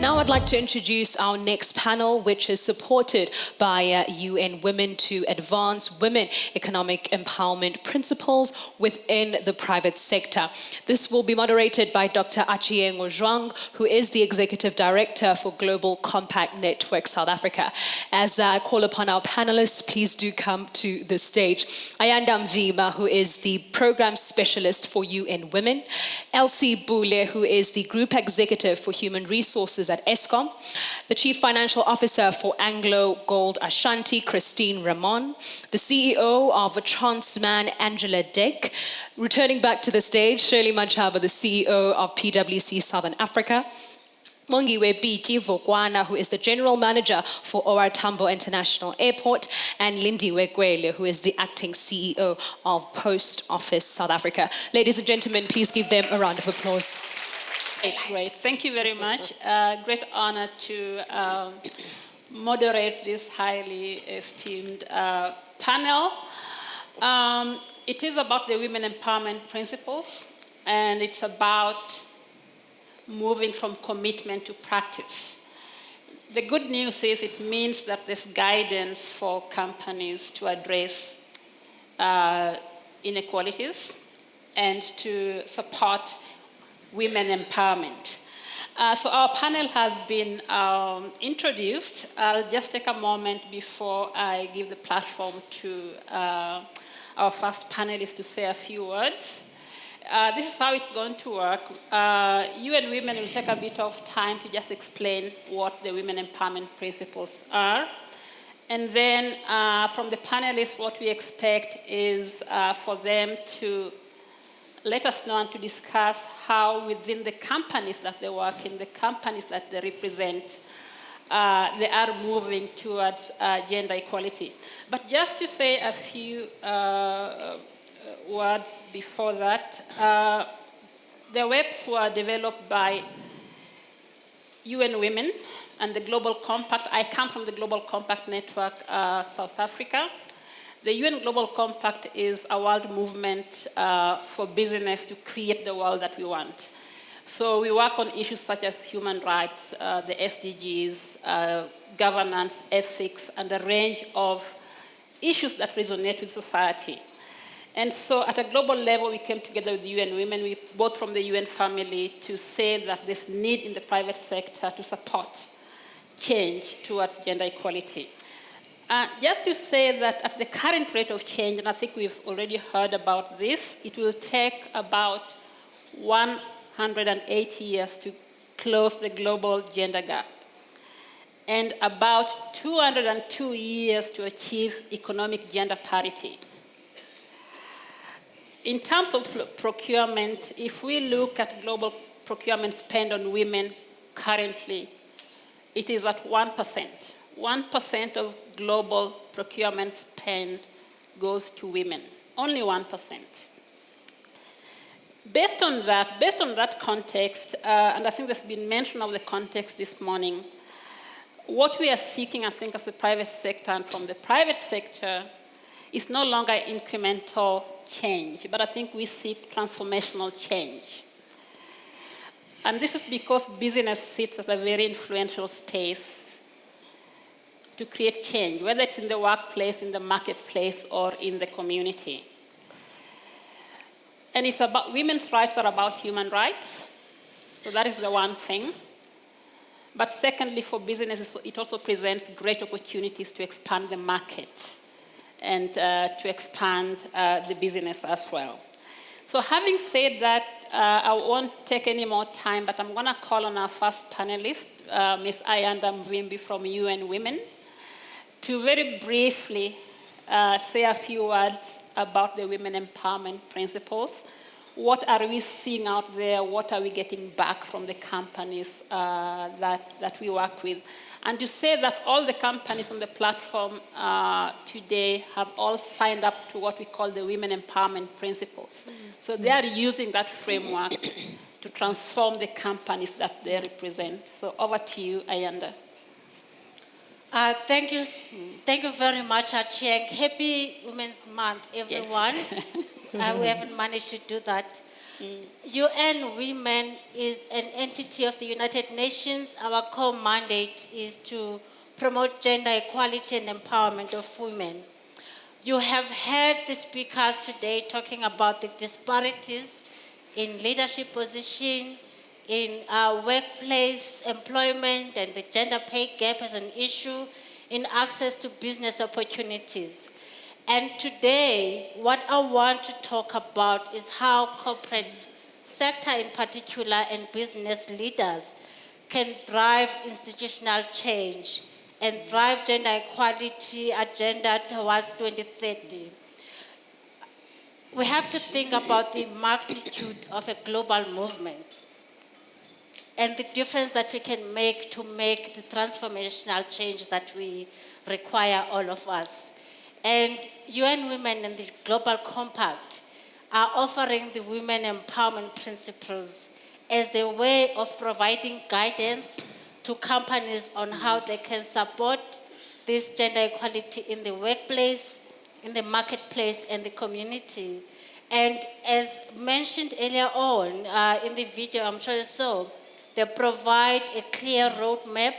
And now I'd like to introduce our next panel, which is supported by UN Women to advance women economic empowerment principles within the private sector. This will be moderated by Dr. Achieng Ojwang, who is the Executive Director for Global Compact Network South Africa. As I call upon our panelists, please do come to the stage. Ayanda Mvima, who is the Program Specialist for UN Women. Elsie Bule, who is the Group Executive for Human Resources at ESCOM. The Chief Financial Officer for Anglogold Ashanti, Christine Ramon. The CEO of Transman, Angela Dick. Returning back to the stage, Shirley Manchaba, the CEO of PwC Southern Africa. Mongiwe Biti Vokwana, who is the General Manager for OR Tambo International Airport, and Lindiwe Gwele, who is the Acting CEO of Post Office South Africa. Ladies and gentlemen, please give them a round of applause. Great, thank you very much. Great honor to moderate this highly esteemed panel. It is about the women empowerment principles, and it's about moving from commitment to practice. The good news is it means that there's guidance for companies to address inequalities and to support women empowerment. So our panel has been introduced. I'll just take a moment before I give the platform to our first panelist to say a few words. This is how it's going to work. UN Women will take a bit of time to just explain what the women empowerment principles are. And then from the panelists, what we expect is for them to let us know and to discuss how within the companies that they work in, the companies that they represent, they are moving towards gender equality. But just to say a few words before that, the webs were developed by UN Women and the Global Compact. I come from the Global Compact Network, South Africa. The UN Global Compact is a world movement for business to create the world that we want. So we work on issues such as human rights, the SDGs, governance, ethics, and a range of issues that resonate with society. And so at a global level, we came together with UN Women, both from the UN family, to say that there's need in the private sector to support change towards gender equality. Just to say that at the current rate of change, and I think we've already heard about this, it will take about 180 years to close the global gender gap, and about 202 years to achieve economic gender parity. In terms of procurement, if we look at global procurement spend on women currently, it is at 1%. 1% of global procurement spend goes to women, only 1%. Based on that context, and I think there's been mention of the context this morning, what we are seeking, I think, as the private sector and from the private sector is no longer incremental change, but I think we seek transformational change. And this is because business sits at a very influential space to create change, whether it's in the workplace, in the marketplace, or in the community. And it's about, women's rights are about human rights, so that is the one thing. But secondly, for businesses, it also presents great opportunities to expand the market and to expand the business as well. So having said that, I won't take any more time, but I'm going to call on our first panelist, Ms. Ayanda Mvimbi from UN Women, to very briefly say a few words about the women empowerment principles. What are we seeing out there? What are we getting back from the companies that we work with? And to say that all the companies on the platform today have all signed up to what we call the women empowerment principles. So they are using that framework to transform the companies that they represent. So over to you, Ayanda. Thank you very much, Achieng. Happy Women's Month, everyone. Yes. We haven't managed to do that. UN Women is an entity of the United Nations. Our core mandate is to promote gender equality and empowerment of women. You have heard the speakers today talking about the disparities in leadership position, in workplace employment, and the gender pay gap as an issue in access to business opportunities. And today, what I want to talk about is how corporate sector in particular and business leaders can drive institutional change and drive gender equality agenda towards 2030. We have to think about the magnitude of a global movement and the difference that we can make to make the transformational change that we require, all of us. And UN Women and the Global Compact are offering the women empowerment principles as a way of providing guidance to companies on how they can support this gender equality in the workplace, in the marketplace, and the community. And as mentioned earlier on in the video, I'm sure you saw, they provide a clear roadmap.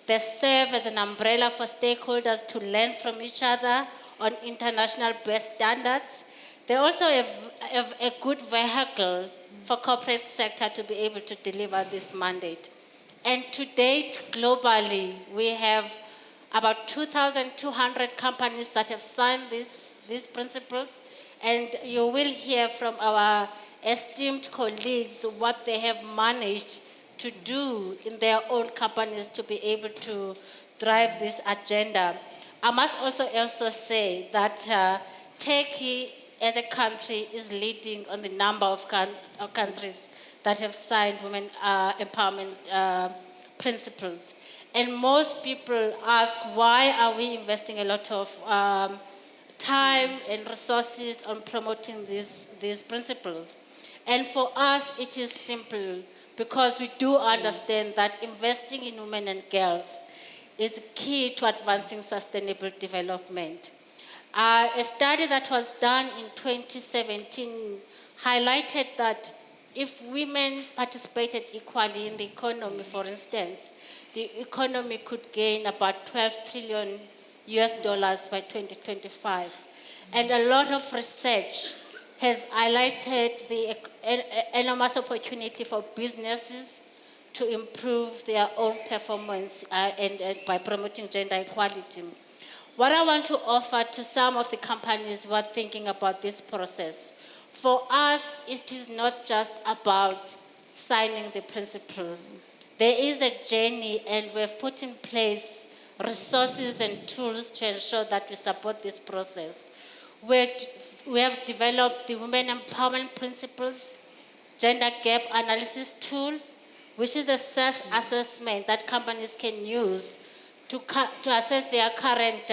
They serve as an umbrella for stakeholders to learn from each other on international best standards. They also have a good vehicle for corporate sector to be able to deliver this mandate. And to date, globally, we have about 2,200 companies that have signed these principles. And you will hear from our esteemed colleagues what they have managed to do in their own companies to be able to drive this agenda. I must also say that Turkey as a country is leading on the number of countries that have signed women empowerment principles. And most people ask, why are we investing a lot of time and resources on promoting these principles? And for us, it is simple, because we do understand that investing in women and girls is key to advancing sustainable development. A study that was done in 2017 highlighted that if women participated equally in the economy, for instance, the economy could gain about $12 trillion by 2025. And a lot of research has highlighted the enormous opportunity for businesses to improve their own performance and by promoting gender equality. What I want to offer to some of the companies who are thinking about this process, for us, it is not just about signing the principles. There is a journey, and we've put in place resources and tools to ensure that we support this process. We have developed the Women Empowerment Principles Gender Gap Analysis Tool, which is a assessment that companies can use to assess their current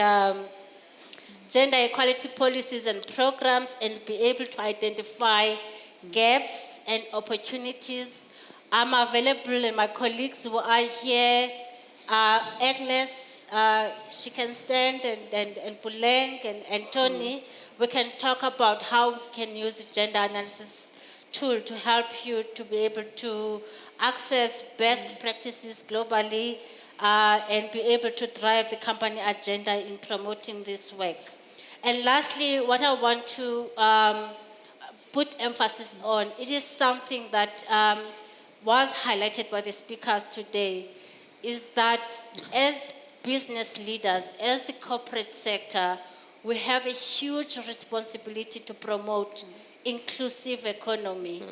gender equality policies and programs and be able to identify gaps and opportunities. I'm available, and my colleagues who are here, Agnes, she can stand, and Puleng and Tony, we can talk about how we can use the gender analysis tool to help you to be able to access best practices globally and be able to drive the company agenda in promoting this work. And lastly, what I want to put emphasis on, it is something that was highlighted by the speakers today, is that as business leaders, as the corporate sector, we have a huge responsibility to promote inclusive economy.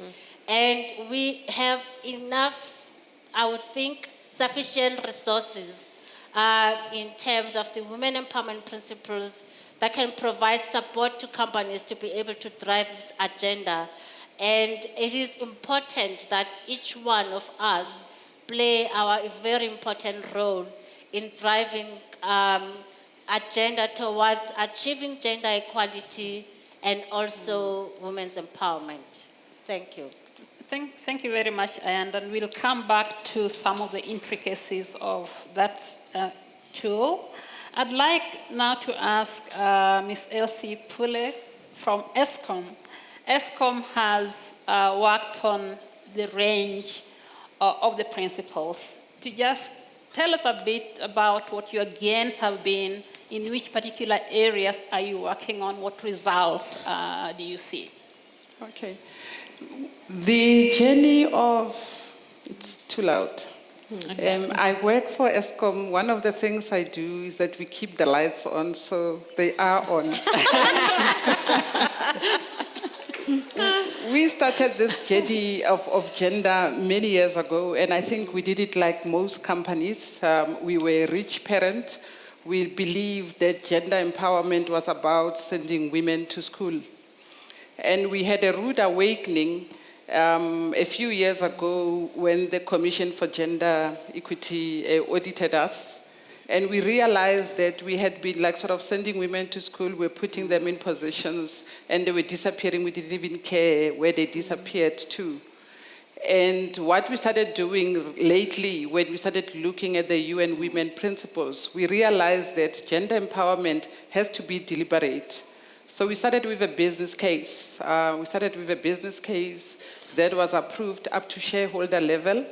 And we have enough, I would think, sufficient resources in terms of the women empowerment principles that can provide support to companies to be able to drive this agenda. And it is important that each one of us play a very important role in driving agenda towards achieving gender equality and also women's empowerment. Thank you. Thank you very much, and we'll come back to some of the intricacies of that tool. I'd like now to ask Ms. Elsie Pule from ESCOM Eskom has worked on the range of the principles. To just tell us a bit about what your gains have been, in which particular areas are you working on, what results do you see? Okay. The journey of, it's too loud. Okay. I work for Eskom. One of the things I do is that we keep the lights on, so they are on. We started this journey of gender many years ago, and I think we did it like most companies. We were a rich parent. We believed that gender empowerment was about sending women to school. And we had a rude awakening a few years ago when the Commission for Gender Equity audited us. And we realized that we had been like sort of sending women to school, we're putting them in positions, and they were disappearing. We didn't even care where they disappeared to. And what we started doing lately, when we started looking at the UN Women Principles, we realized that gender empowerment has to be deliberate. So we started with a business case. That was approved up to shareholder level,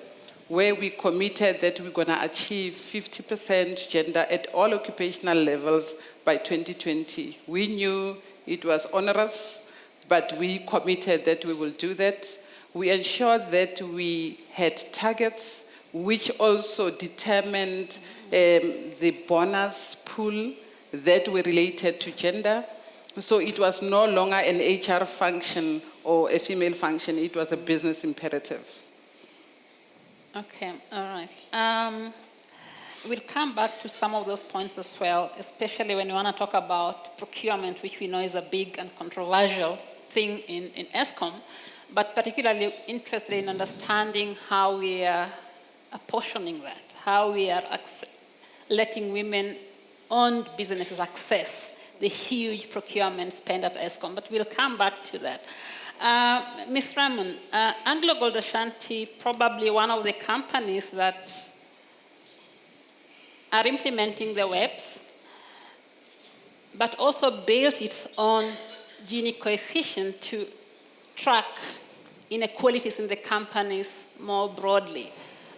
where we committed that we're going to achieve 50% gender at all occupational levels by 2020. We knew it was onerous, but we committed that we will do that. We ensured that we had targets which also determined the bonus pool that were related to gender. So it was no longer an HR function or a female function, it was a business imperative. Okay, all right. We'll come back to some of those points as well, especially when we want to talk about procurement, which we know is a big and controversial thing in Eskom, but particularly interested in understanding how we are apportioning that, how we are letting women-owned businesses access the huge procurement spend at Eskom, but we'll come back to that. Ms. Ramon, Anglogold Ashanti, probably one of the companies that are implementing the WEPs, but also built its own Gini coefficient to track inequalities in the companies more broadly.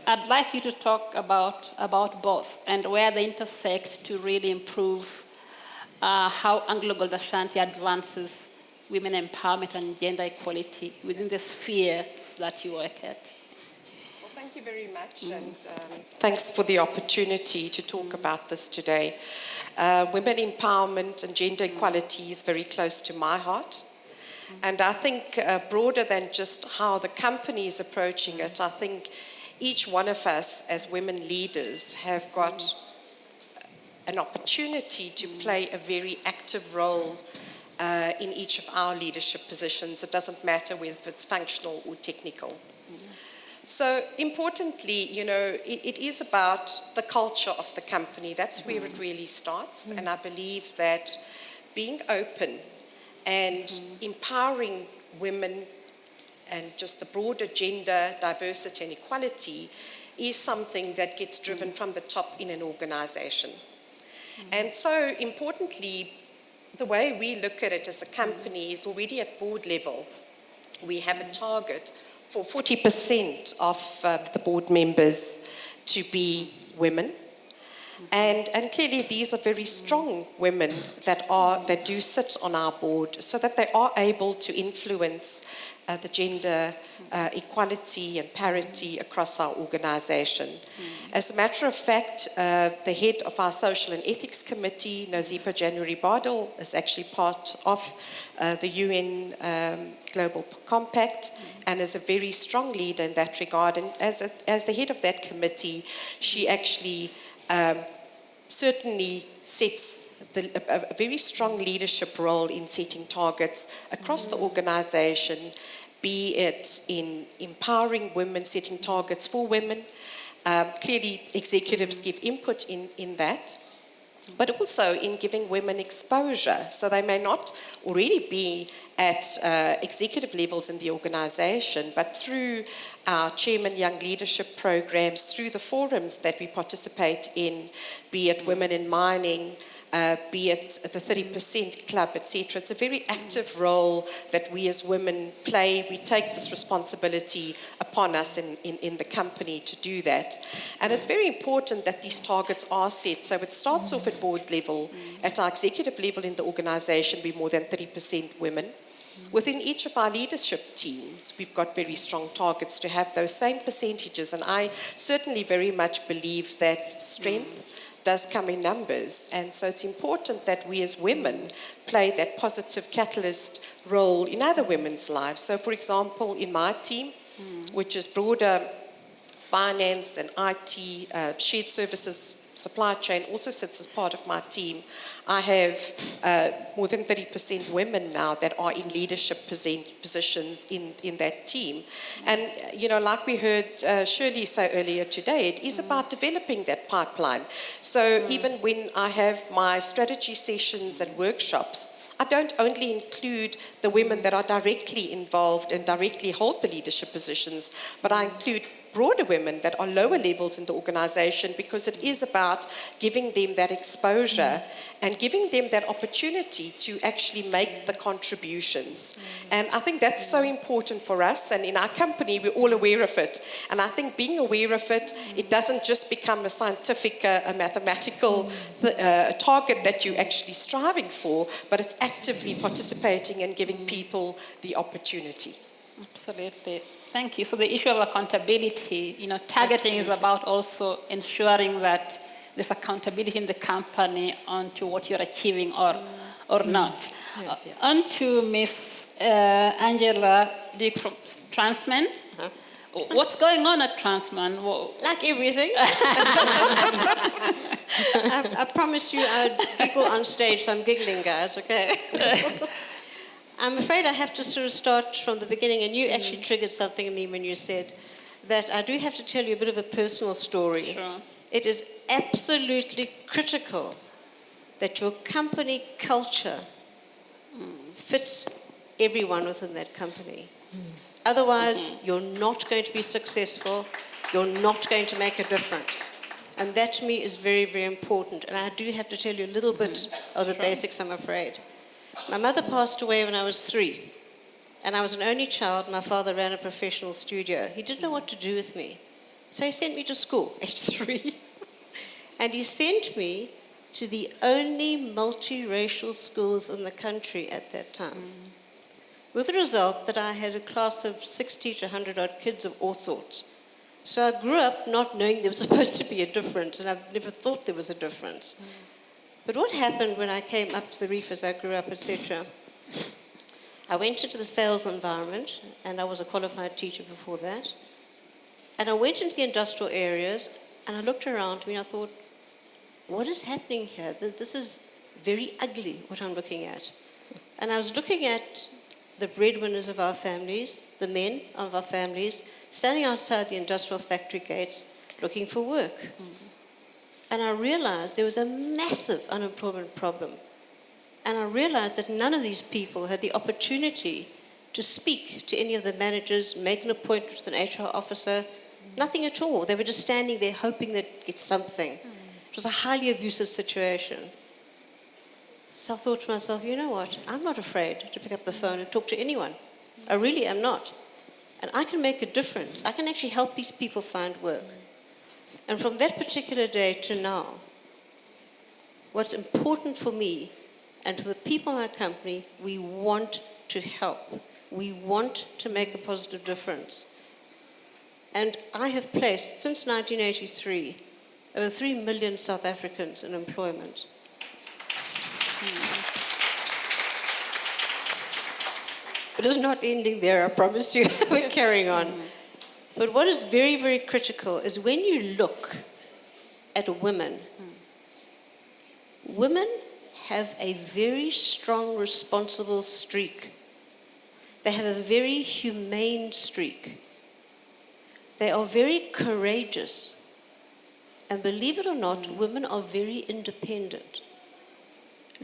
I'd like you to talk about both and where they intersect to really improve how Anglogold Ashanti advances women empowerment and gender equality within the spheres that you work at. Well, thank you very much, and thanks for the opportunity to talk about this today. Women empowerment and gender equality is very close to my heart. And I think broader than just how the company is approaching it, I think each one of us as women leaders have got an opportunity to play a very active role in each of our leadership positions. It doesn't matter whether it's functional or technical. So importantly, you know, it is about the culture of the company. That's where it really starts. And I believe that being open and empowering women and just the broader gender diversity and equality is something that gets driven from the top in an organization. And so importantly, the way we look at it as a company is already at board level. We have a target for 40% of the board members to be women. And clearly these are very strong women that do sit on our board so that they are able to influence the gender equality and parity across our organization. As a matter of fact, the head of our Social and Ethics Committee, Nozipa January Bardien, is actually part of the UN Global Compact and is a very strong leader in that regard. And as the head of that committee, she actually certainly sets a very strong leadership role in setting targets across the organization, be it in empowering women, setting targets for women. Clearly, executives give input in that, but also in giving women exposure. So they may not already be at executive levels in the organization, but through our Chairman Young Leadership programs, through the forums that we participate in, be it women in mining, be it the 30% club, etc. It's a very active role that we as women play. We take this responsibility upon us in the company to do that. And it's very important that these targets are set. So it starts off at board level. At our executive level in the organization, we're more than 30% women. Within each of our leadership teams, we've got very strong targets to have those same percentages. And I certainly very much believe that strength does come in numbers. And so it's important that we as women play that positive catalyst role in other women's lives. So for example, in my team, which is broader finance and IT, shared services, supply chain, also sits as part of my team. I have more than 30% women now that are in leadership positions in that team. And, you know, like we heard Shirley say earlier today, it is about developing that pipeline. So even when I have my strategy sessions and workshops, I don't only include the women that are directly involved and directly hold the leadership positions, but I include broader women that are lower levels in the organization, because it is about giving them that exposure and giving them that opportunity to actually make the contributions. And I think that's so important for us, and in our company we're all aware of it. And I think being aware of it, it doesn't just become a scientific, a mathematical target that you're actually striving for, but it's actively participating and giving people the opportunity. Absolutely. Thank you. So the issue of accountability, you know, targeting is about also ensuring that there's accountability in the company onto what you're achieving or not. On to Miss Angela Dick from Transman. What's going on at Transman? Like everything. I promised you I'd giggle on stage, so I'm giggling, guys, okay? I'm afraid I have to sort of start from the beginning, and you actually triggered something in me when you said that I do have to tell you a bit of a personal story. Sure. It is absolutely critical that your company culture fits everyone within that company. Otherwise, you're not going to be successful, you're not going to make a difference. And that to me is very, very important. And I do have to tell you a little bit of the basics, I'm afraid. My mother passed away when I was 3, and I was an only child. My father ran a professional studio. He didn't know what to do with me, so he sent me to school, age 3. And he sent me to the only multiracial schools in the country at that time, with the result that I had a class of 60 to 100 odd kids of all sorts. So I grew up not knowing there was supposed to be a difference, and I've never thought there was a difference. But what happened when I came up to the reef as I grew up, etc., I went into the sales environment, and I was a qualified teacher before that. And I went into the industrial areas, and I looked around me, and I thought, what is happening here? This is very ugly, what I'm looking at. And I was looking at the breadwinners of our families, the men of our families, standing outside the industrial factory gates looking for work. And I realized there was a massive unemployment problem. And I realized that none of these people had the opportunity to speak to any of the managers, make an appointment with an HR officer, nothing at all. They were just standing there hoping they'd get something. It was a highly abusive situation. So I thought to myself, you know what? I'm not afraid to pick up the phone and talk to anyone. I really am not. And I can make a difference. I can actually help these people find work. And from that particular day to now, what's important for me and for the people in our company, we want to help. We want to make a positive difference. And I have placed, since 1983, over 3 million South Africans in employment. It is not ending there, I promise you. We're carrying on. But what is very, very critical is when you look at women, women have a very strong, responsible streak. They have a very humane streak. They are very courageous. And believe it or not, women are very independent.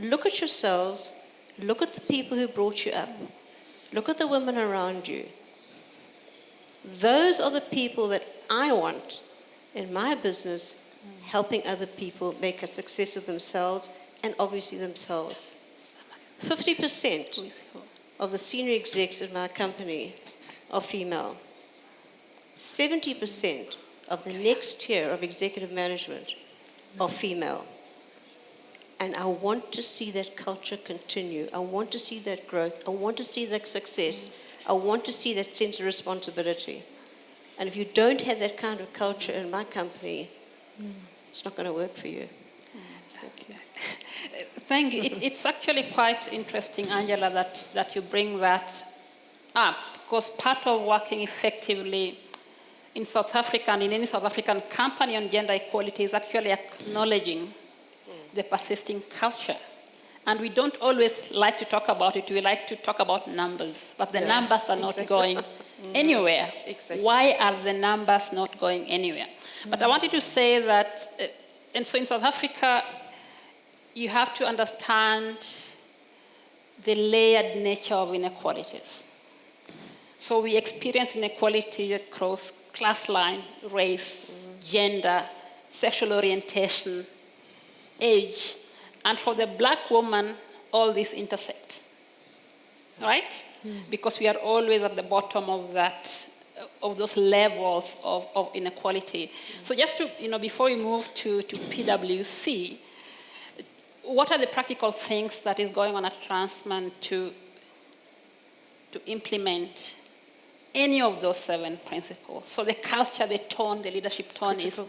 Look at yourselves. Look at the people who brought you up. Look at the women around you. Those are the people that I want in my business, helping other people make a success of themselves and obviously themselves. 50% of the senior execs in my company are female. 70% of the next tier of executive management are female. And I want to see that culture continue. I want to see that growth. I want to see that success. I want to see that sense of responsibility. And if you don't have that kind of culture in my company, it's not going to work for you. Thank you. Thank you. It's actually quite interesting, Angela, that you bring that up, because part of working effectively in South Africa and in any South African company on gender equality is actually acknowledging the persisting culture. And we don't always like to talk about it. We like to talk about numbers, but the numbers are not going anywhere. Exactly. Why are the numbers not going anywhere? But I wanted to say that, and so in South Africa, you have to understand the layered nature of inequalities. So we experience inequality across class line, race, gender, sexual orientation, age, and for the black woman, all these intersect, right? Because we are always at the bottom of that, of those levels of inequality. So just to, before we move to PwC, what are the practical things that is going on at Transman to implement any of those 7 principles? So the culture, the tone, the leadership tone is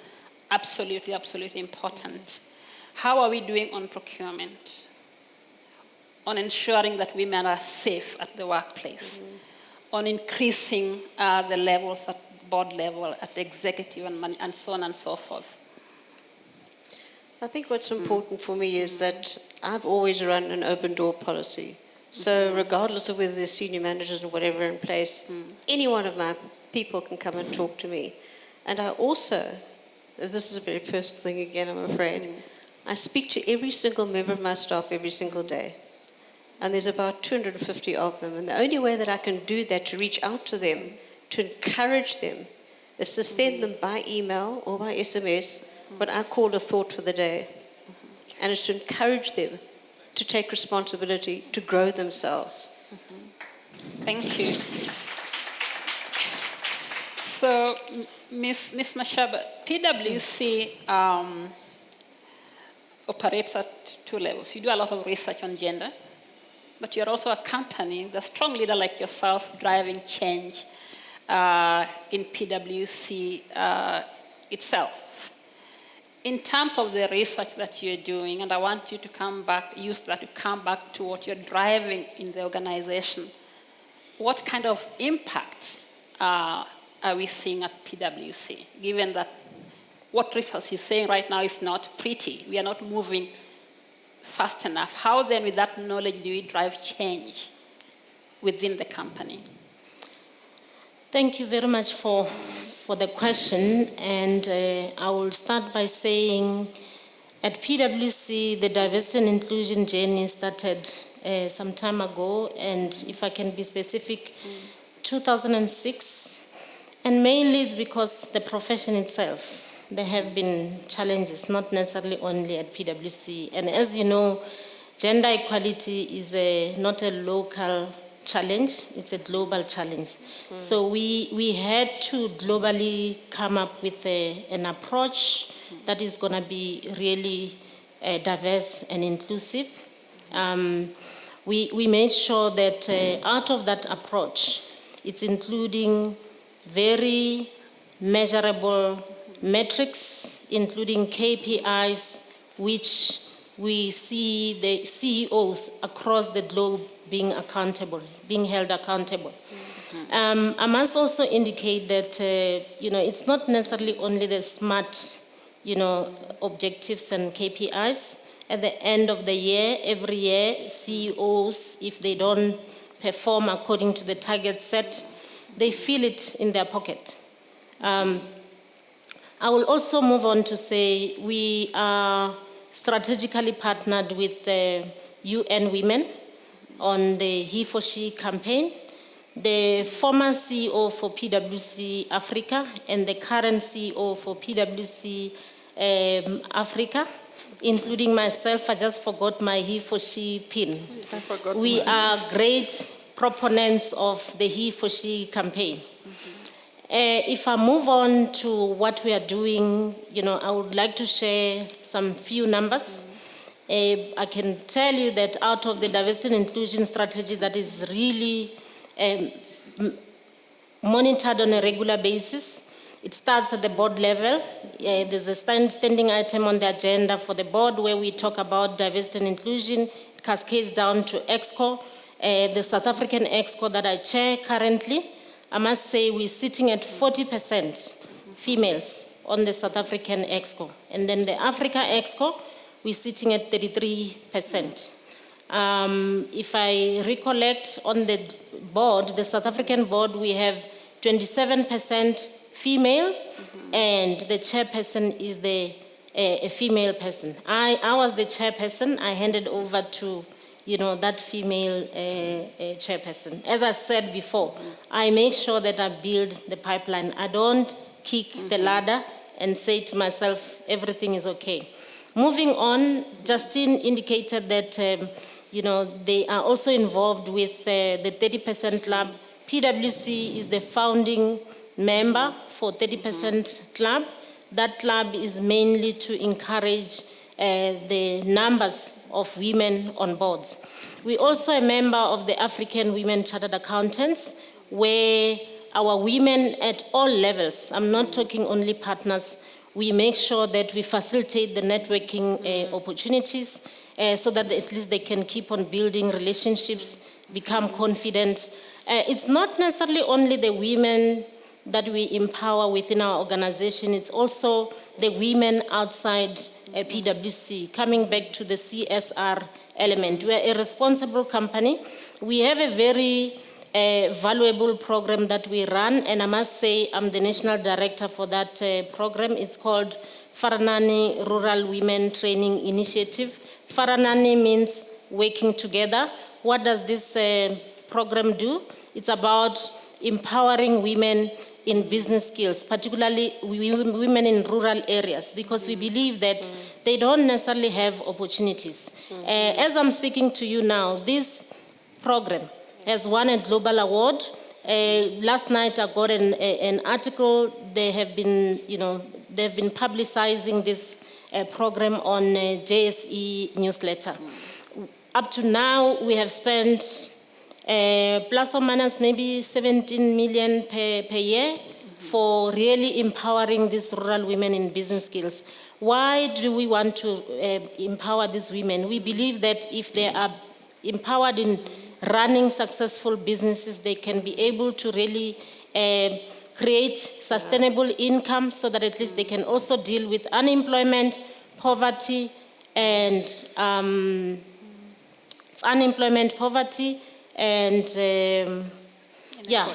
absolutely, absolutely important. How are we doing on procurement? On ensuring that women are safe at the workplace? On increasing the levels at board level, at executive and so on and so forth? I think what's important for me is that I've always run an open door policy. So regardless of whether there's senior managers or whatever in place, any one of my people can come and talk to me. And I also, this is a very personal thing again, I'm afraid, I speak to every single member of my staff every single day. And there's about 250 of them. And the only way that I can do that, to reach out to them, to encourage them, is to send them by email or by SMS what I call a thought for the day. And it's to encourage them to take responsibility, to grow themselves. Thank you. So, Ms. Mashaba, PwC operates at 2 levels. You do a lot of research on gender, but you're also accompanying the strong leader like yourself driving change in PwC itself. In terms of the research that you're doing, and I want you to use that to come back to what you're driving in the organization, what kind of impact are we seeing at PwC, given that what research is saying right now is not pretty? We are not moving fast enough. How then, with that knowledge, do we drive change within the company? Thank you very much for the question. And I will start by saying at PwC, the diversity and inclusion journey started some time ago. And if I can be specific, 2006. And mainly it's because the profession itself, there have been challenges, not necessarily only at PwC. And as you know, gender equality is not a local challenge, it's a global challenge. So we had to globally come up with an approach that is going to be really diverse and inclusive. We made sure that out of that approach, it's including very measurable metrics, including KPIs, which we see the CEOs across the globe being accountable, being held accountable. I must also indicate that it's not necessarily only the SMART, objectives and KPIs. At the end of the year, every year, CEOs, if they don't perform according to the target set, they feel it in their pocket. I will also move on to say we are strategically partnered with the UN Women on the He for She campaign. The former CEO for PwC Africa and the current CEO for PwC Africa, including myself. I just forgot my he for she pin. We are great proponents of the he for she campaign. If I move on to what we are doing, I would like to share some few numbers. I can tell you that out of the diversity and inclusion strategy that is really monitored on a regular basis, it starts at the board level. There's a standing item on the agenda for the board where we talk about diversity and inclusion. It cascades down to EXCO, the South African EXCO that I chair currently. I must say we're sitting at 40% females on the South African EXCO. And then the Africa EXCO, we're sitting at 33%. If I recollect on the board, the South African board, we have 27% female, and the chairperson is a female person. I was the chairperson. I handed over to that female chairperson. As I said before, I make sure that I build the pipeline. I don't kick the ladder and say to myself, everything is okay. Moving on, Justine indicated that, they are also involved with the 30% Club. PwC is the founding member for 30% Club. That club is mainly to encourage the numbers of women on boards. We're also a member of the African Women Chartered Accountants, where our women at all levels, I'm not talking only partners, we make sure that we facilitate the networking opportunities so that at least they can keep on building relationships, become confident. It's not necessarily only the women that we empower within our organization, it's also the women outside PwC, coming back to the CSR element. We're a responsible company. We have a very valuable program that we run, and I must say I'm the national director for that program. It's called Faranani Rural Women Training Initiative. Faranani means working together. What does this program do? It's about empowering women in business skills, particularly women in rural areas, because we believe that they don't necessarily have opportunities. As I'm speaking to you now, this program has won a global award. Last night I got an article. They have been, they've been publicizing this program on JSE newsletter. Up to now, we have spent plus or minus maybe 17 million per year for really empowering these rural women in business skills. Why do we want to empower these women? We believe that if they are empowered in running successful businesses, they can be able to really create sustainable income so that at least they can also deal with unemployment, poverty, and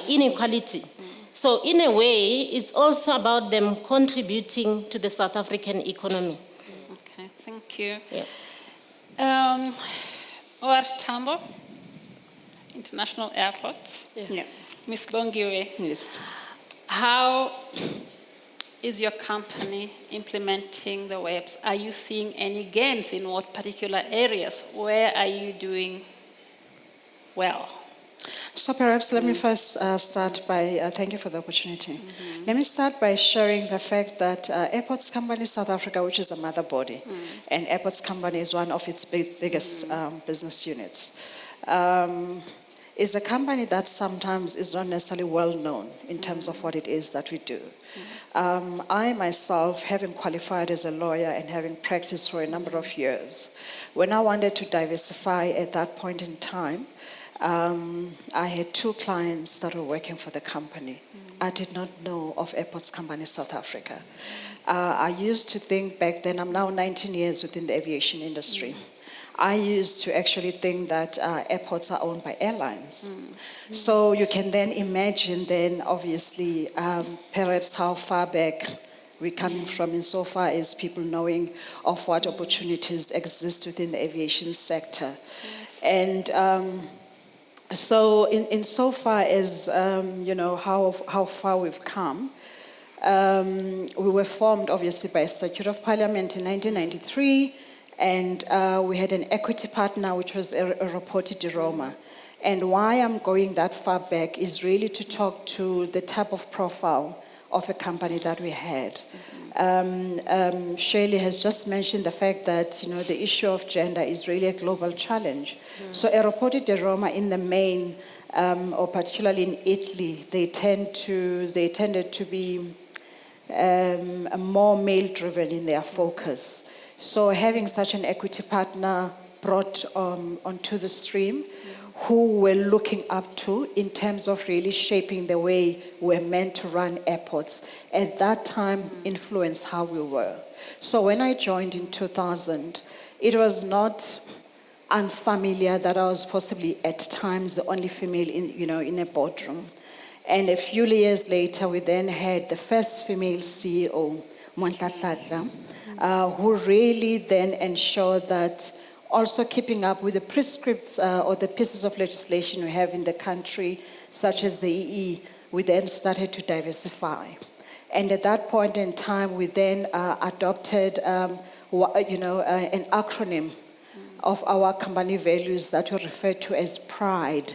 inequality. So in a way, it's also about them contributing to the South African economy. Okay, thank you. Yeah. OR Tambo, International Airport. Yeah. Ms. Bongiwe, Yes. how is your company implementing the webs? Are you seeing any gains in what particular areas? Where are you doing well? So perhaps let me first start by, thank you for the opportunity. Let me start by sharing the fact that Airports Company South Africa, which is a mother body, and Airports Company is one of its biggest business units, is a company that sometimes is not necessarily well known in terms of what it is that we do. I myself, having qualified as a lawyer and having practiced for a number of years, when I wanted to diversify at that point in time, I had two clients that were working for the company. I did not know of Airports Company South Africa. I used to think back then, I'm now 19 years within the aviation industry. I used to actually think that airports are owned by airlines. So you can then imagine then, obviously, perhaps how far back we're coming from insofar as people knowing of what opportunities exist within the aviation sector. And so insofar as, how far we've come, We were formed, obviously, by a Statute of Parliament in 1993, and we had an equity partner, which was a reported Roma. And why I'm going that far back is really to talk to the type of profile of a company that we had. Shirley has just mentioned the fact that the issue of gender is really a global challenge. So a reported Roma in the main, or particularly in Italy, they tended to be more male-driven in their focus. So having such an equity partner brought onto the stream, who we're looking up to in terms of really shaping the way we're meant to run airports, at that time influenced how we were. So when I joined in 2000, it was not unfamiliar that I was possibly at times the only female in a boardroom. And a few years later, we then had the first female CEO, Montlatla, who really then ensured that also keeping up with the prescripts or the pieces of legislation we have in the country, such as the EE, we then started to diversify. And at that point in time, we then adopted an acronym of our company values that we refer to as PRIDE.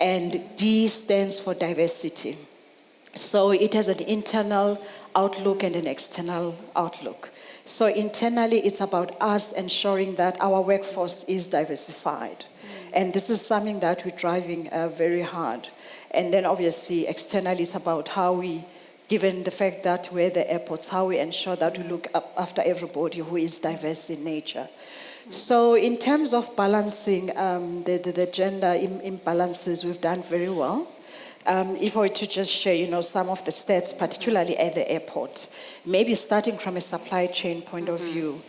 And D stands for diversity. So it has an internal outlook and an external outlook. So internally, it's about us ensuring that our workforce is diversified. And this is something that we're driving very hard. And then obviously, externally, it's about how we, given the fact that we're the airports, how we ensure that we look after everybody who is diverse in nature. So in terms of balancing the gender imbalances, we've done very well. If I were to just share, some of the stats, particularly at the airport, maybe starting from a supply chain point of view,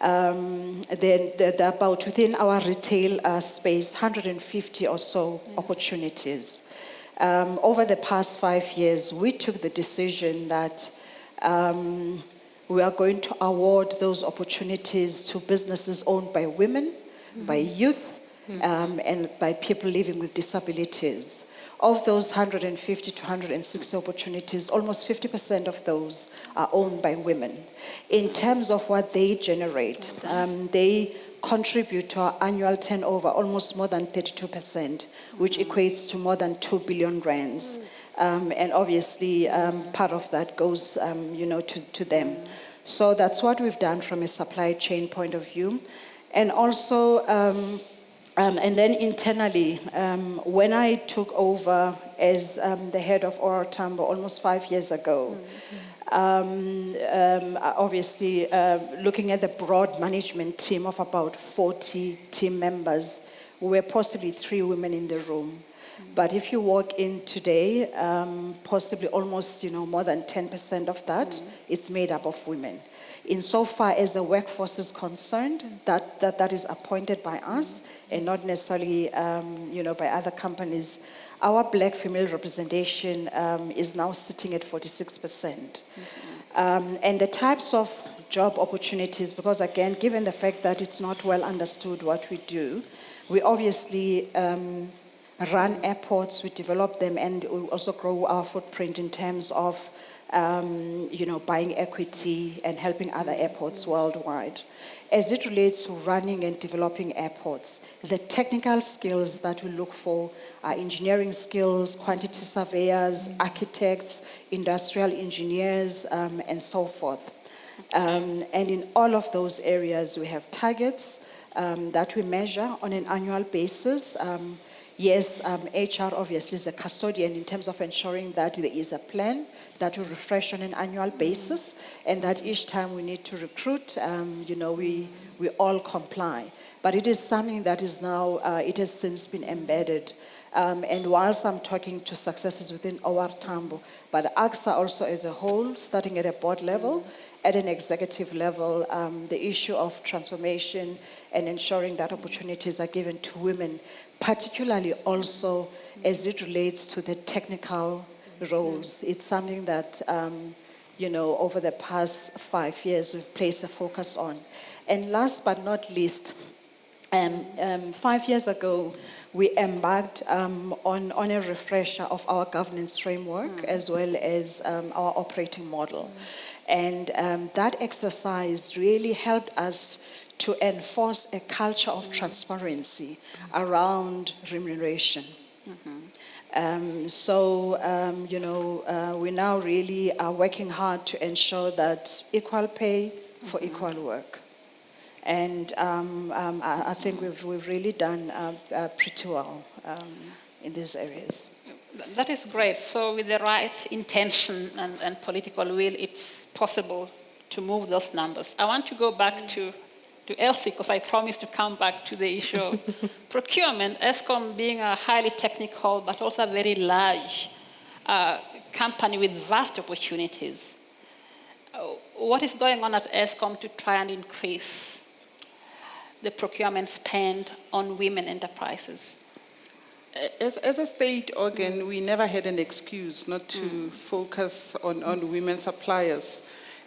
then about within our retail space, 150 or so opportunities. Over the past 5 years, we took the decision that we are going to award those opportunities to businesses owned by women, by youth, and by people living with disabilities. Of those 150 to 160 opportunities, almost 50% of those are owned by women. In terms of what they generate, they contribute to our annual turnover almost more than 32%, which equates to more than 2 billion rands. And obviously, part of that goes, to them. So that's what we've done from a supply chain point of view. And also, and then internally, when I took over as the head of Oral Tambo almost 5 years ago, obviously looking at the broad management team of about 40 team members, we were possibly 3 women in the room. But if you walk in today, possibly almost more than 10% of that, it's made up of women. Insofar as the workforce is concerned, that is appointed by us and not necessarily by other companies. Our black female representation is now sitting at 46%. And the types of job opportunities, because again, given the fact that it's not well understood what we do, we obviously run airports, we develop them, and we also grow our footprint in terms of buying equity and helping other airports worldwide. As it relates to running and developing airports, the technical skills that we look for are engineering skills, quantity surveyors, architects, industrial engineers, and so forth. And in all of those areas, we have targets that we measure on an annual basis. Yes, HR obviously is a custodian in terms of ensuring that there is a plan that we refresh on an annual basis, and that each time we need to recruit, we all comply. But it is something that is now, it has since been embedded. And whilst I'm talking to successes within OR Tambo, but AXA also as a whole, starting at a board level, at an executive level, the issue of transformation and ensuring that opportunities are given to women, particularly also as it relates to the technical roles. It's something that, over the past 5 years, we've placed a focus on. And last but not least, 5 years ago, we embarked on a refresher of our governance framework as well as our operating model. And that exercise really helped us to enforce a culture of transparency around remuneration. We now really are working hard to ensure that equal pay for equal work. And I think we've really done pretty well in these areas. That is great. So with the right intention and political will, it's possible to move those numbers. I want to go back to Elsie, because I promised to come back to the issue of procurement. Eskom being a highly technical but also a very large company with vast opportunities. What is going on at Eskom to try and increase the procurement spend on women enterprises? As a state organ, we never had an excuse not to focus on women suppliers.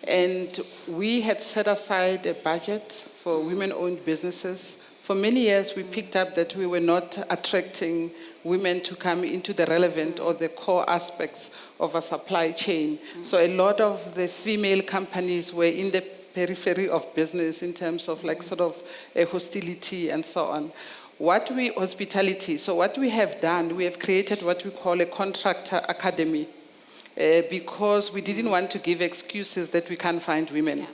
And we had set aside a budget for women-owned businesses. For many years, we picked up that we were not attracting women to come into the relevant or the core aspects of a supply chain. So a lot of the female companies were in the periphery of business in terms of hostility and so on. What we have done, we have created what we call a contractor academy because we didn't want to give excuses that we can't find women. Yeah.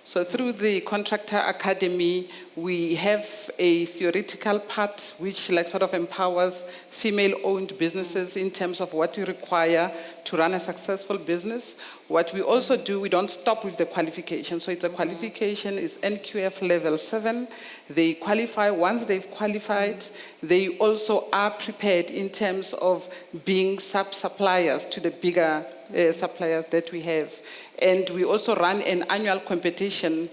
So through the Contractor Academy, we have a theoretical part which empowers female-owned businesses in terms of what you require to run a successful business. What we also do, we don't stop with the qualification. So it's a qualification, is NQF level 7. They qualify. Once they've qualified, they also are prepared in terms of being sub-suppliers to the bigger suppliers that we have. And we also run an annual competition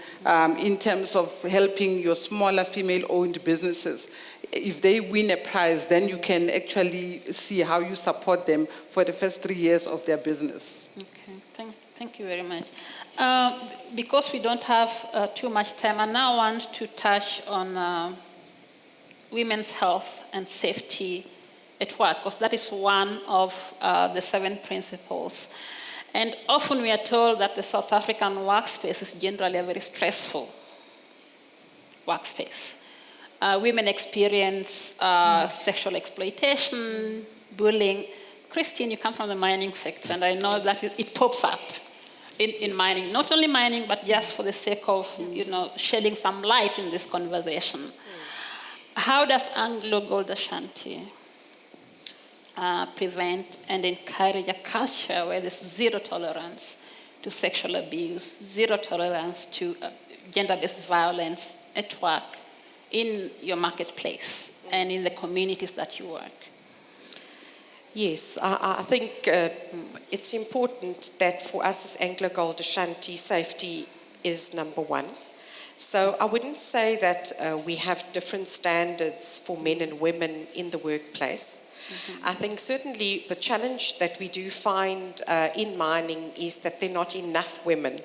in terms of helping your smaller female-owned businesses. If they win a prize, then you can actually see how you support them for the first 3 years of their business. Okay, thank you very much. Because we don't have too much time, I now want to touch on women's health and safety at work, because that is one of the 7 principles. And often we are told that the South African workspace is generally a very stressful workspace. Women experience sexual exploitation, bullying. Christine, you come from the mining sector, and I know that it pops up in mining. Not only mining, but just for the sake of shedding some light in this conversation. How does Anglogold Ashanti prevent and encourage a culture where there's zero tolerance to sexual abuse, zero tolerance to gender-based violence at work, in your marketplace and in the communities that you work? Yes, I think it's important that for us as Anglogold Ashanti, safety is number one. So I wouldn't say that we have different standards for men and women in the workplace. I think certainly the challenge that we do find in mining is that there are not enough women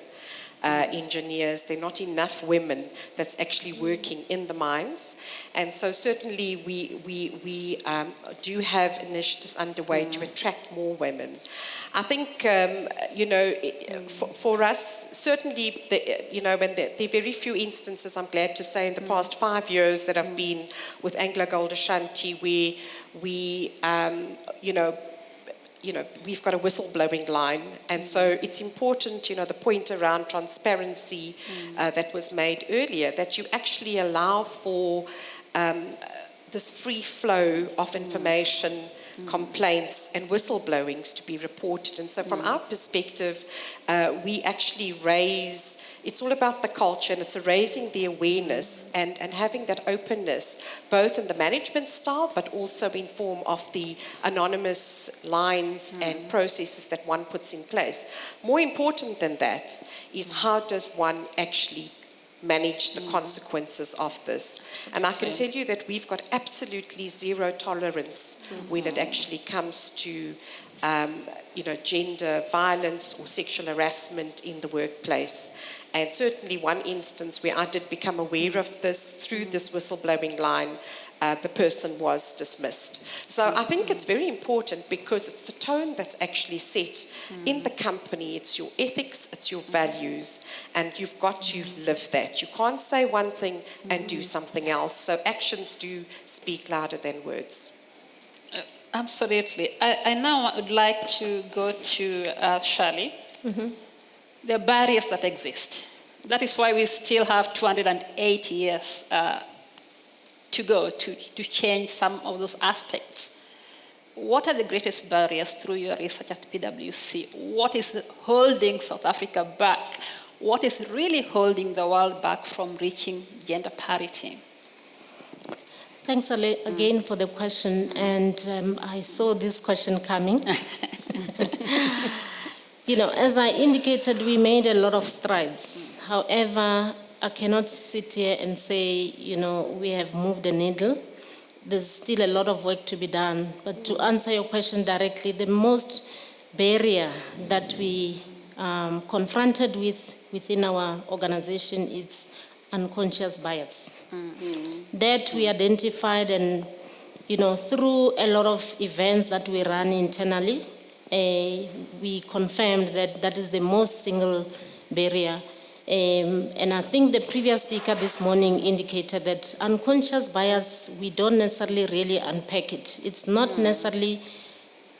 engineers, there are not enough women that's actually working in the mines. And so certainly we do have initiatives underway to attract more women. I think, for us, certainly, when there are very few instances, I'm glad to say, in the past 5 years that I've been with Anglogold Ashanti, where we've got a whistleblowing line. And so it's important, the point around transparency that was made earlier, that you actually allow for this free flow of information, complaints and whistleblowings to be reported. And so from our perspective, we actually it's all about the culture, and it's raising the awareness and having that openness, both in the management style, but also in form of the anonymous lines and processes that one puts in place. More important than that is how does one actually manage the consequences of this. And I can tell you that we've got absolutely zero tolerance when it actually comes to gender violence or sexual harassment in the workplace. And certainly one instance where I did become aware of this through this whistleblowing line the person was dismissed. So I think it's very important because it's the tone that's actually set in the company. It's your ethics, it's your values, and you've got to live that. You can't say one thing and do something else. So actions do speak louder than words. Absolutely. I now would like to go to Shirley. The barriers that exist. That is why we still have 208 years to go to change some of those aspects. What are the greatest barriers through your research at PwC? What is holding South Africa back? What is really holding the world back from reaching gender parity? Thanks again for the question, and I saw this question coming. You know, as I indicated, we made a lot of strides. However, I cannot sit here and say, you know, we have moved the needle. There's still a lot of work to be done. But to answer your question directly, the most barrier that we confronted within our organization is unconscious bias. That we identified, and, you know, through a lot of events that we run internally, we confirmed that that is the most single barrier. And I think the previous speaker this morning indicated that unconscious bias, we don't necessarily really unpack it. It's not necessarily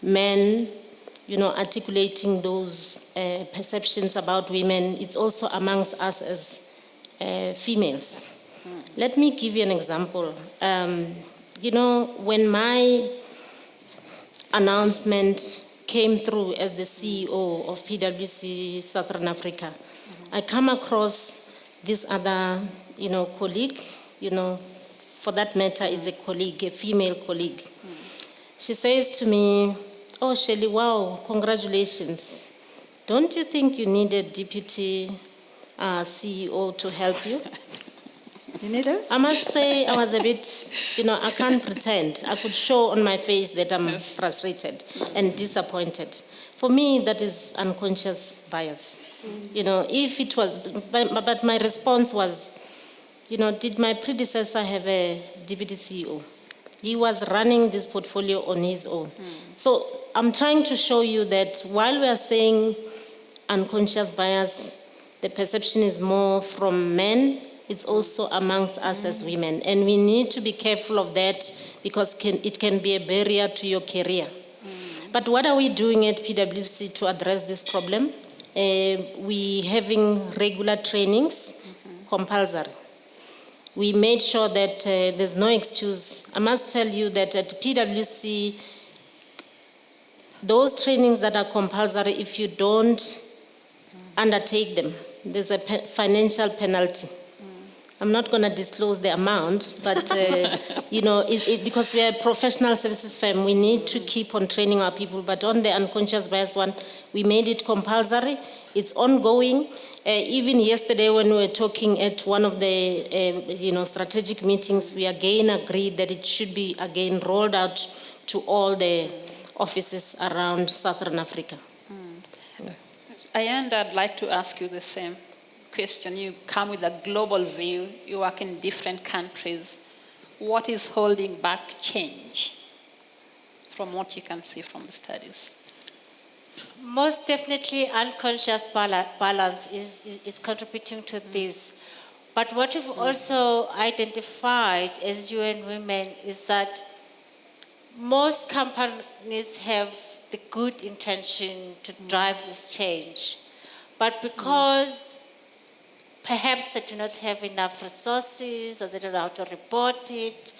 men, you know, articulating those perceptions about women. It's also amongst us as females. Let me give you an example. You know, when my announcement came through as the CEO of PwC Southern Africa, I come across this other, you know, colleague, you know, for that matter, it's a colleague, a female colleague. She says to me, "Oh, Shirley, wow, congratulations. Don't you think you need a deputy CEO to help you?" You need it? I must say I was a bit, you know, I can't pretend. I could show on my face that I'm frustrated and disappointed. For me, that is unconscious bias. You know, if it was, but my response was, you know, did my predecessor have a deputy CEO? He was running this portfolio on his own. So I'm trying to show you that while we are saying unconscious bias, the perception is more from men, it's also amongst us as women. And we need to be careful of that because it can be a barrier to your career. But what are we doing at PwC to address this problem? We having regular trainings, compulsory. We made sure that there's no excuse. I must tell you that at PwC, those trainings that are compulsory, if you don't undertake them, there's a financial penalty. I'm not going to disclose the amount, but you know, because we are a professional services firm, we need to keep on training our people. But on the unconscious bias one, we made it compulsory. It's ongoing. Even yesterday, when we were talking at one of the you know, strategic meetings, we again agreed that it should be again rolled out to all the offices around Southern Africa. And I'd like to ask you the same question. You come with a global view, you work in different countries. What is holding back change from what you can see from the studies? Most definitely unconscious balance is contributing to this. But what we've also identified as UN Women is that most companies have the good intention to drive this change. But because perhaps they do not have enough resources, or they don't know how to report it,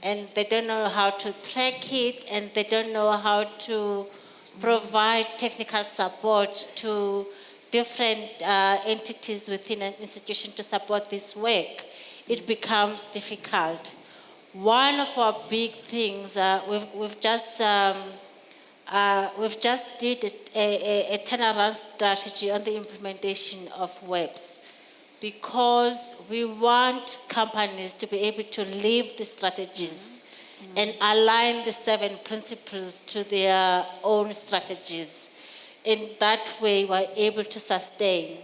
and they don't know how to track it, and they don't know how to provide technical support to different entities within an institution to support this work, it becomes difficult. One of our big things, we've just did a turnaround strategy on the implementation of WEBs, because we want companies to be able to live the strategies and align the 7 principles to their own strategies. In that way, we're able to sustain.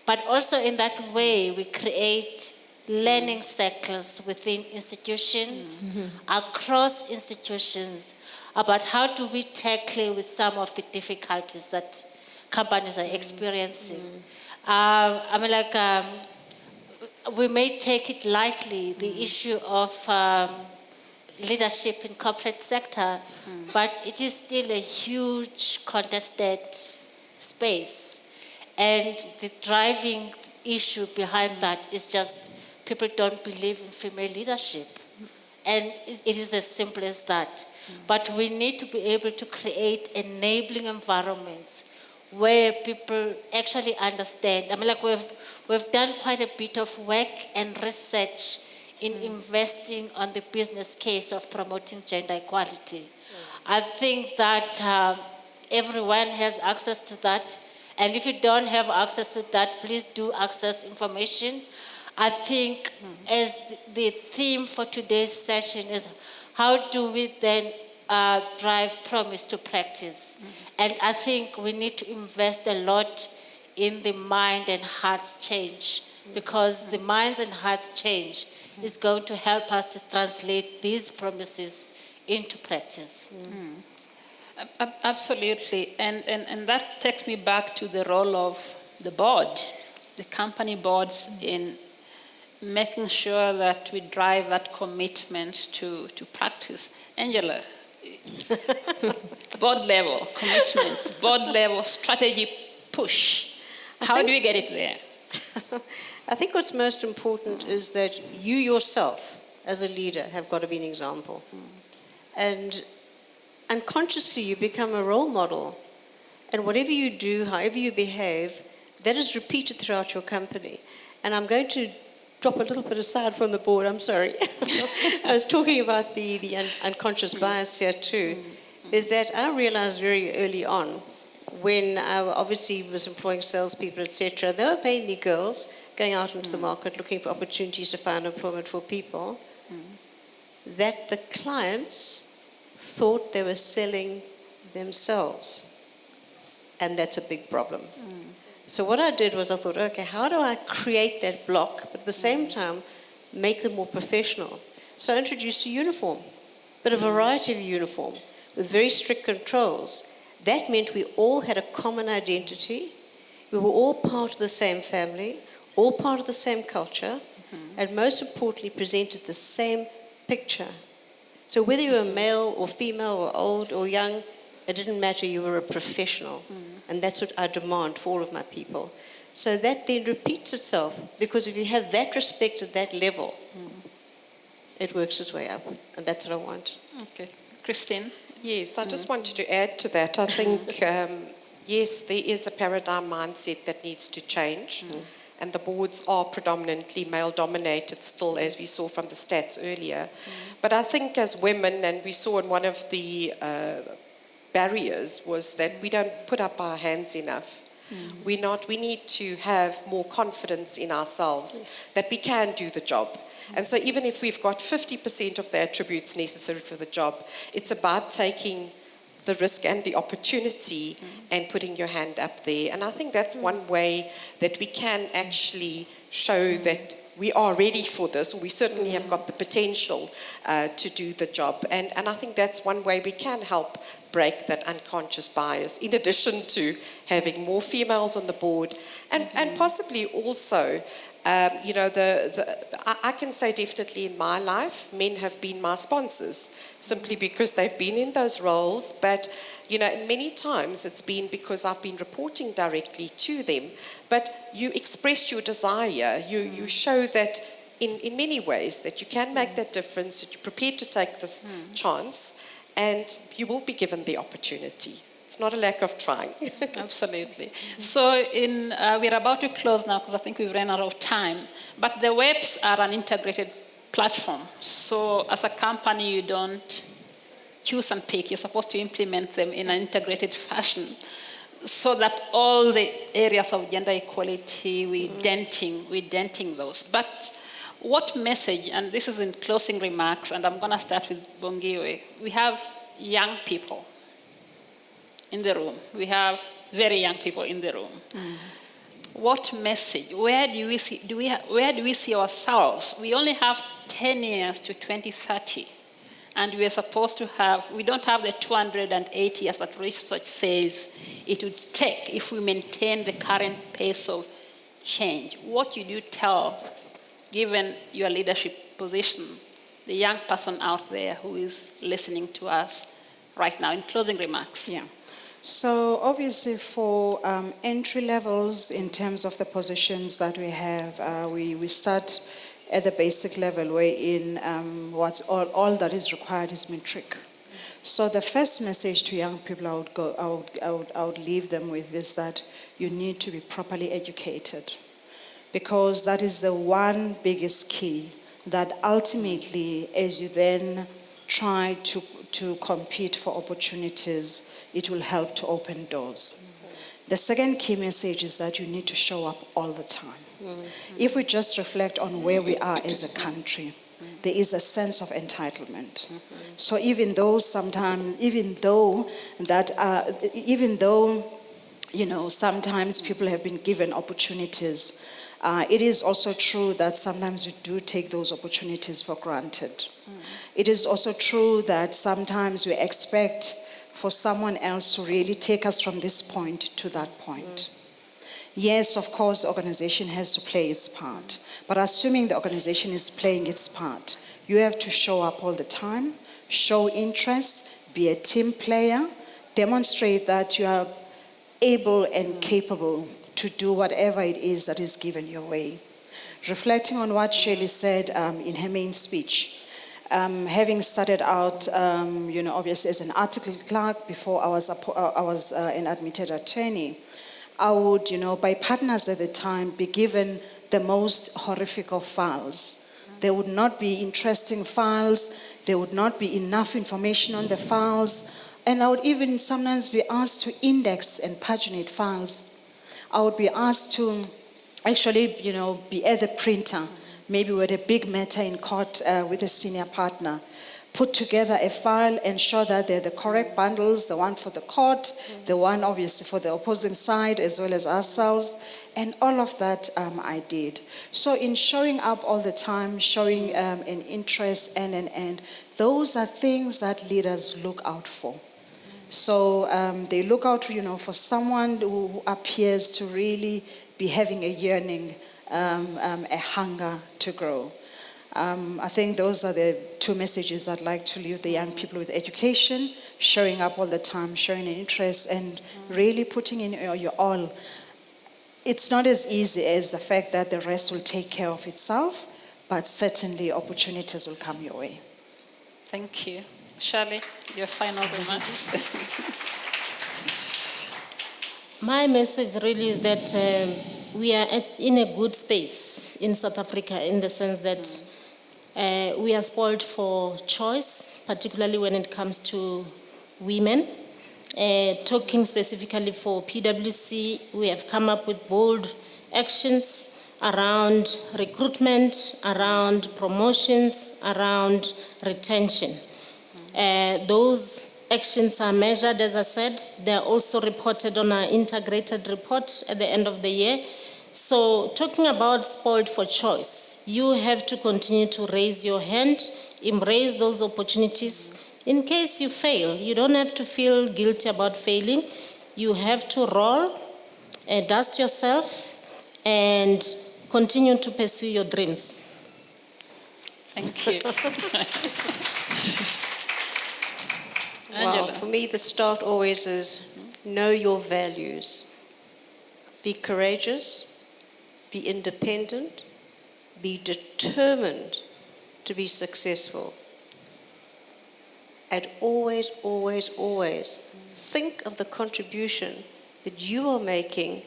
But also in that way, we create learning circles within institutions, across institutions, about how do we tackle with some of the difficulties that companies are experiencing. We may take it lightly, the issue of leadership in corporate sector, but it is still a huge contested space. And the driving issue behind that is just people don't believe in female leadership. And it is as simple as that. But we need to be able to create enabling environments where people actually understand. We've done quite a bit of work and research in investing on the business case of promoting gender equality. I think that everyone has access to that. And if you don't have access to that, please do access information. I think as the theme for today's session is how do we then drive promise to practice? And I think we need to invest a lot in the mind and hearts change, because the minds and hearts change is going to help us to translate these promises into practice. Absolutely, and that takes me back to the role of the board, the company boards, in making sure that we drive that commitment to practice. Angela, board level commitment, board level strategy push. How do we get it there? I think what's most important is that you yourself, as a leader, have got to be an example. And unconsciously, you become a role model. And whatever you do, however you behave, that is repeated throughout your company. And I'm going to drop a little bit aside from the board, I'm sorry. I was talking about the unconscious bias here too, is that I realized very early on, when I obviously was employing salespeople, etc., they were mainly girls going out into the market looking for opportunities to find employment for people, that the clients thought they were selling themselves. And that's a big problem. So what I did was I thought, okay, how do I create that block, but at the same time, make them more professional? So I introduced a uniform, but a variety of uniform with very strict controls. That meant we all had a common identity. We were all part of the same family, all part of the same culture, and most importantly, presented the same picture. So whether you were male or female or old or young, it didn't matter, you were a professional. And that's what I demand for all of my people. So that then repeats itself, because if you have that respect at that level, it works its way up. And that's what I want. Okay. Christine? Yes, I just wanted to add to that. I think, yes, there is a paradigm mindset that needs to change. And the boards are predominantly male-dominated still, as we saw from the stats earlier. But I think as women, and we saw in one of the barriers, was that we don't put up our hands enough. We need to have more confidence in ourselves that we can do the job. And so even if we've got 50% of the attributes necessary for the job, it's about taking the risk and the opportunity and putting your hand up there. And I think that's one way that we can actually show that we are ready for this, or we certainly have got the potential to do the job. And I think that's one way we can help break that unconscious bias, in addition to having more females on the board, and possibly also, I can say definitely in my life, men have been my sponsors, simply because they've been in those roles. But, many times it's been because I've been reporting directly to them. But you express your desire, you show that in many ways that you can make that difference, that you're prepared to take this chance, and you will be given the opportunity. It's not a lack of trying. Absolutely. So we're about to close now because I think we've run out of time. But the webs are an integrated platform. So as a company, you don't choose and pick. You're supposed to implement them in an integrated fashion, so that all the areas of gender equality, we're denting those. But what message, and this is in closing remarks, and I'm going to start with Bongiwe. We have young people in the room. We have very young people in the room. what message, where do we see ourselves? We only have 10 years to 2030, and we are supposed to we don't have the 280 years that research says it would take if we maintain the current pace of change. What would you tell, given your leadership position, the young person out there who is listening to us right now, in closing remarks? Yeah. So obviously for entry levels in terms of the positions that we have, we start at the basic level wherein what's all that is required is matric. So the first message to young people I would leave them with is that you need to be properly educated, because that is the one biggest key that ultimately, as you then try to compete for opportunities, it will help to open doors. The second key message is that you need to show up all the time. If we just reflect on where we are as a country, there is a sense of entitlement. So even though sometimes people have been given opportunities, it is also true that sometimes we do take those opportunities for granted. It is also true that sometimes we expect for someone else to really take us from this point to that point. Yes, of course, the organization has to play its part, but assuming the organization is playing its part, you have to show up all the time, show interest, be a team player, demonstrate that you are able and capable to do whatever it is that is given your way. Reflecting on what Shirley said in her main speech, having started out, obviously as an article clerk before I was an admitted attorney, I would, by partners at the time, be given the most horrific of files. There would not be interesting files. There would not be enough information on the files. And I would even sometimes be asked to index and paginate files. I would be asked to actually, be as a printer, maybe with a big matter in court with a senior partner, put together a file, ensure that they're the correct bundles, the one for the court, the one obviously for the opposing side as well as ourselves, and all of that I did. So in showing up all the time, showing an interest and those are things that leaders look out for. So they look out, for someone who appears to really be having a yearning, a hunger to grow. I think those are the two messages I'd like to leave the young people with: education, showing up all the time, showing an interest, and really putting in your all. It's not as easy as the fact that the rest will take care of itself, but certainly opportunities will come your way. Thank you. Shirley, your final remarks. My message really is that we are in a good space in South Africa, in the sense that we are spoiled for choice, particularly when it comes to women. Talking specifically for PwC, we have come up with bold actions around recruitment, around promotions, around retention. Those actions are measured, as I said. They are also reported on our integrated report at the end of the year. So talking about spoiled for choice, you have to continue to raise your hand, embrace those opportunities. In case you fail, you don't have to feel guilty about failing. You have to roll, dust yourself, and continue to pursue your dreams. Thank you. Well, for me, the start always is know your values. Be courageous, be independent, be determined to be successful. And always, always, always think of the contribution that you are making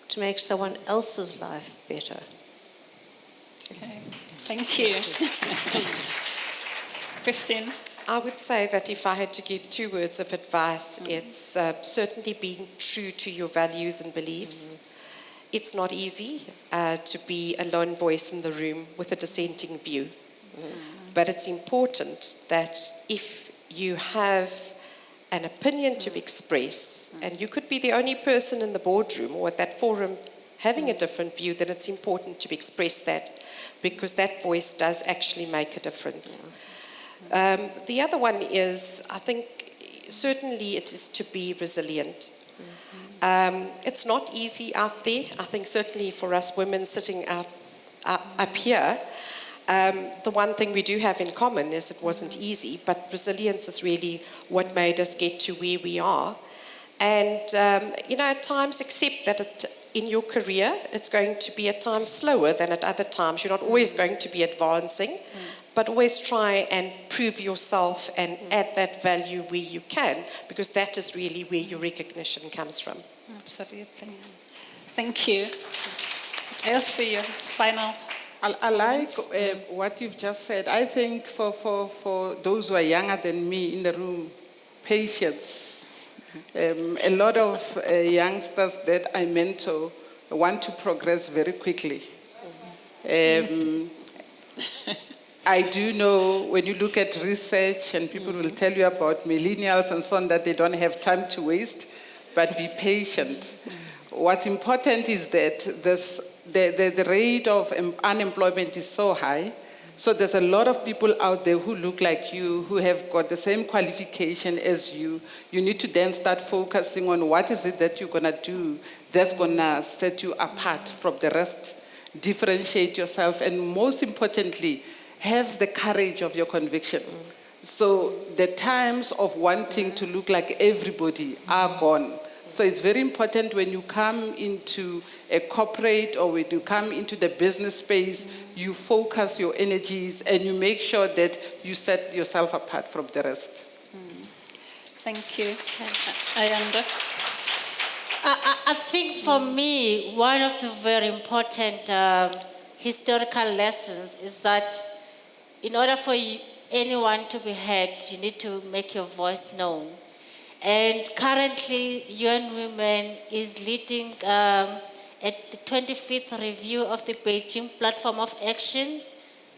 to make someone else's life better. Okay. Thank you. Christine? I would say that if I had to give 2 words of advice, it's certainly being true to your values and beliefs. It's not easy to be a lone voice in the room with a dissenting view. But it's important that if you have an opinion to express, and you could be the only person in the boardroom or at that forum having a different view, then it's important to express that, because that voice does actually make a difference. The other one is, I think, certainly it is to be resilient. It's not easy out there. I think certainly for us women sitting up here, the one thing we do have in common is it wasn't easy, but resilience is really what made us get to where we are. And, at times accept that in your career, it's going to be at times slower than at other times. You're not always going to be advancing, but always try and prove yourself and add that value where you can, because that is really where your recognition comes from. Absolutely. Thank you. Elsie, your final. I like what you've just said. I think for those who are younger than me in the room, patience. A lot of youngsters that I mentor want to progress very quickly. I do know when you look at research, and people will tell you about millennials and so on, that they don't have time to waste, but be patient. What's important is that the rate of unemployment is so high, so there's a lot of people out there who look like you, who have got the same qualification as you. You need to then start focusing on what is it that you're going to do that's going to set you apart from the rest, differentiate yourself, and most importantly, have the courage of your conviction. So the times of wanting to look like everybody are gone. So it's very important when you come into a corporate or when you come into the business space, you focus your energies and you make sure that you set yourself apart from the rest. Thank you. Ayanda? I think for me, one of the very important historical lessons is that in order for anyone to be heard, you need to make your voice known. And currently, UN Women is leading at the 25th review of the Beijing Platform of Action.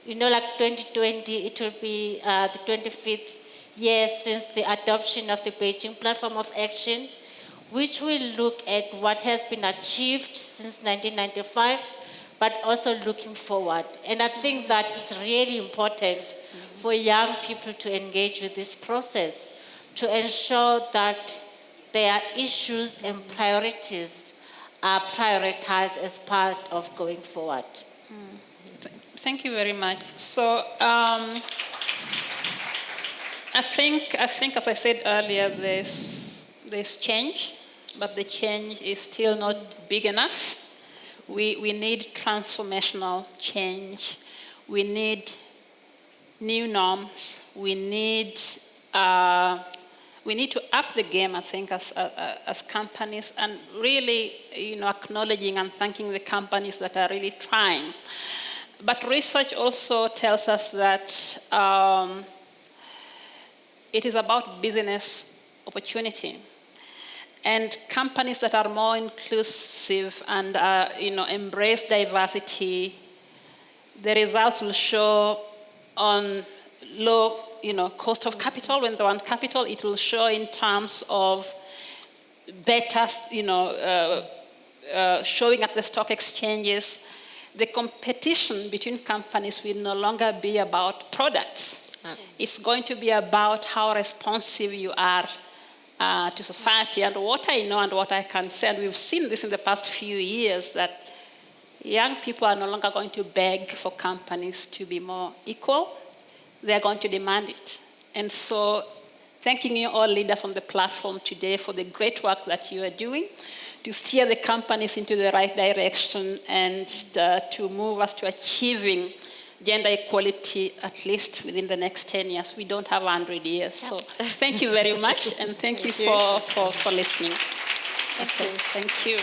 Like 2020, it will be the 25th year since the adoption of the Beijing Platform of Action, which will look at what has been achieved since 1995, but also looking forward. And I think that is really important for young people to engage with this process, to ensure that their issues and priorities are prioritized as part of going forward. Thank you very much. So I think, as I said earlier, there's change, but the change is still not big enough. We need transformational change. We need new norms. We need to up the game, I think, as companies, and really, acknowledging and thanking the companies that are really trying. But research also tells us that it is about business opportunity. And companies that are more inclusive and embrace diversity, the results will show on low cost of capital. When they want capital, it will show in terms of better showing at the stock exchanges. The competition between companies will no longer be about products. It's going to be about how responsive you are to society. And what I know and what I can say, and we've seen this in the past few years, that young people are no longer going to beg for companies to be more equal. They're going to demand it. And so thanking you all leaders on the platform today for the great work that you are doing to steer the companies into the right direction and to move us to achieving gender equality at least within the next 10 years. We don't have 100 years. So thank you very much, and thank you for listening. Okay, thank you.